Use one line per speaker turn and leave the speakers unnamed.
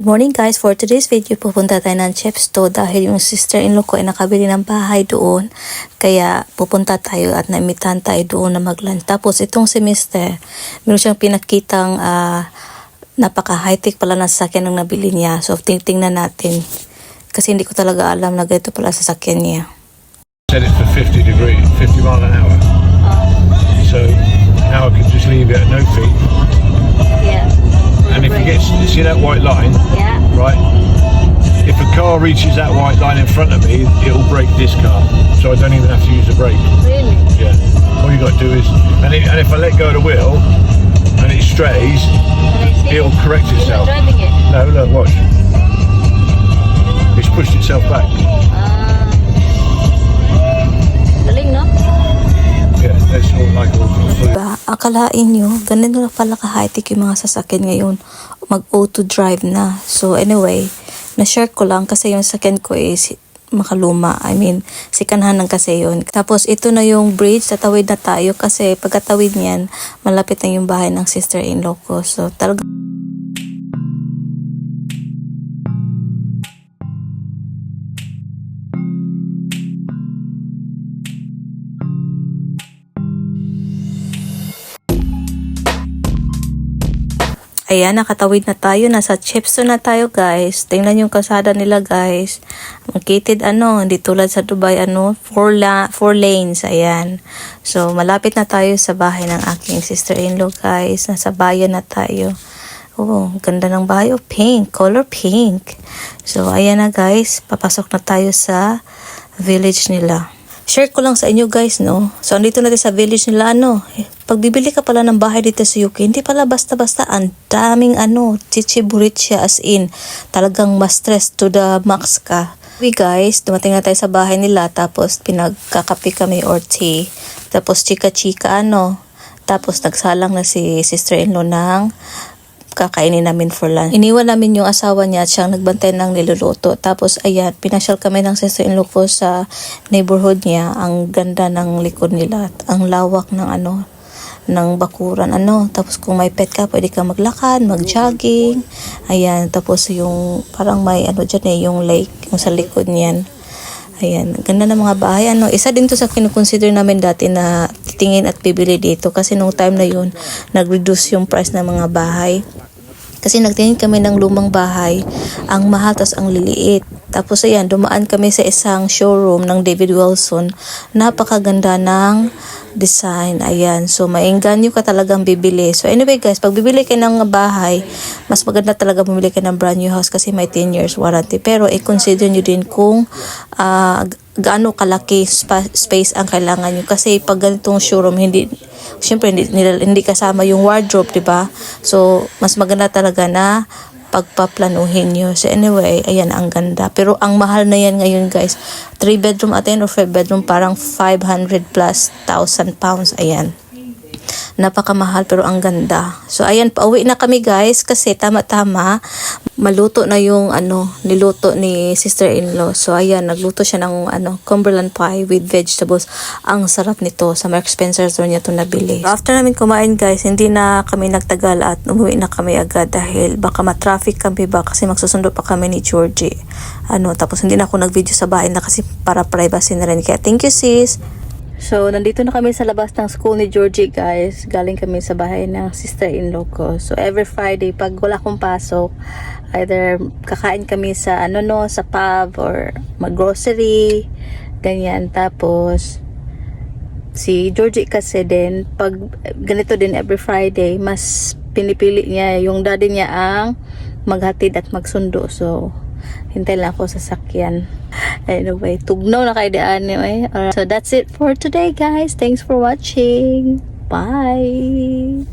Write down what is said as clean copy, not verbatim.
Morning guys, for today's video pupunta tayo ng Chepstow dahil yung sister-in-law ko ay nakabili ng bahay doon. Kaya pupunta tayo at naimitahan tayo doon na mag-lunch. Tapos itong semester, meron siyang pinakitang napaka-high-tech pala na sasakyan ng nabili niya. So tingnan natin. Kasi hindi ko talaga alam na ganito pala sasakyan niya.
Set it for 50 degrees, 50 mile an hour. So now I can just leave it at no feet.
Yeah.
And if you get, see that white line,
Yeah.
right? If a car reaches that white line in front of me, it'll brake this car. So I don't even have to use the brake.
Really?
Yeah. All you got to do is, and if I let go of the wheel and it strays, it'll correct itself.
You're not driving it?
No, look, watch. It's pushed itself back.
Galing, no?
Yeah, that's all like all.
Diba? Akalain nyo, ganun na pala ka-high-tech yung mga sasakyan ngayon. Mag-auto drive na. So anyway, na-share ko lang kasi yung sasakyan ko is makaluma. I mean, sikanhan ng kasi yun. Tapos ito na yung bridge, tatawid na tayo kasi pagkatawid niyan, malapit na yung bahay ng sister-in-law ko. So talaga ayan, nakatawid na tayo. Nasa Chepstow na tayo, guys. Tingnan yung kalsada nila, guys. Magkitid, hindi tulad sa Dubai, 4 lanes, ayan. So, malapit na tayo sa bahay ng aking sister-in-law, guys. Nasa bayan na tayo. Oh, ganda ng bahay. Oh, pink. Color pink. So, ayan na, guys. Papasok na tayo sa village nila. Share ko lang sa inyo guys, no? So, andito natin sa village nila, pag bibili ka pala ng bahay dito sa UK, hindi pala basta-basta, ang daming chichiburit siya, as in, talagang ma-stress to the max ka. We guys, dumating na tayo sa bahay nila, tapos pinagkakape kami or tea, tapos chika-chika, tapos nagsalang na si sister-in-law ng kakainin namin for lunch. Iniwan namin yung asawa niya at siyang nagbantay ng niluluto. Tapos ayan, pinasyal kami ng sister-in-law ko sa neighborhood niya. Ang ganda ng likod nila at ang lawak ng ng bakuran. Tapos kung may pet ka, pwede ka maglakad, mag-jogging. Ayan, tapos yung parang may dyan yung lake, yung sa likod niyan. Ayan, ganda ng mga bahay. Isa din to sa kinukonsider namin dati na titingin at bibili dito kasi nung time na yun, nag-reduce yung price ng mga bahay. Kasi nagtingin kami ng lumang bahay, ang mahal tas ang liliit. Tapos ayan, dumaan kami sa isang showroom ng David Wilson. Napakaganda ng design. Ayan, so maengganyo ka talagang bibili. So anyway guys, pag bibili ka ng bahay, mas maganda talaga bumili ka ng brand new house kasi may 10 years warranty. Pero i-consider nyo din kung gaano kalaki space ang kailangan nyo. Kasi pag ganitong showroom, syempre hindi kasama yung wardrobe, diba? So mas maganda talaga na pagpaplanuhin nyo. So anyway, ayan, ang ganda. Pero ang mahal na yan ngayon guys. 3 bedroom atin or 5 bedroom, parang 500 plus 1,000 pounds. Ayan. Napakamahal pero ang ganda. So ayan, pauwi na kami guys kasi tama-tama maluto na yung niluto ni sister-in-law. So ayan, nagluto siya ng Cumberland pie with vegetables. Ang sarap nito. Sa Marks Spencer store niya ito nabili. After namin kumain guys, hindi na kami nagtagal at umuwi na kami agad dahil baka ma-traffic kami kasi magsusundo pa kami ni Georgie. Tapos hindi na ako nag-video sa bahay na kasi para privacy na rin. Kaya thank you sis. So, nandito na kami sa labas ng school ni Georgie, guys. Galing kami sa bahay ng sister-in-law ko. So, every Friday, pag wala akong pasok, either kakain kami sa, sa pub or mag-grocery, ganyan. Tapos, si Georgie kasi din, pag ganito din every Friday, mas pinipili niya, yung daddy niya ang maghatid at magsundo. So, hintay lang ako sa sakyan. Anyway, tugnaw na kayo daan. So that's it for today guys. Thanks for watching. Bye!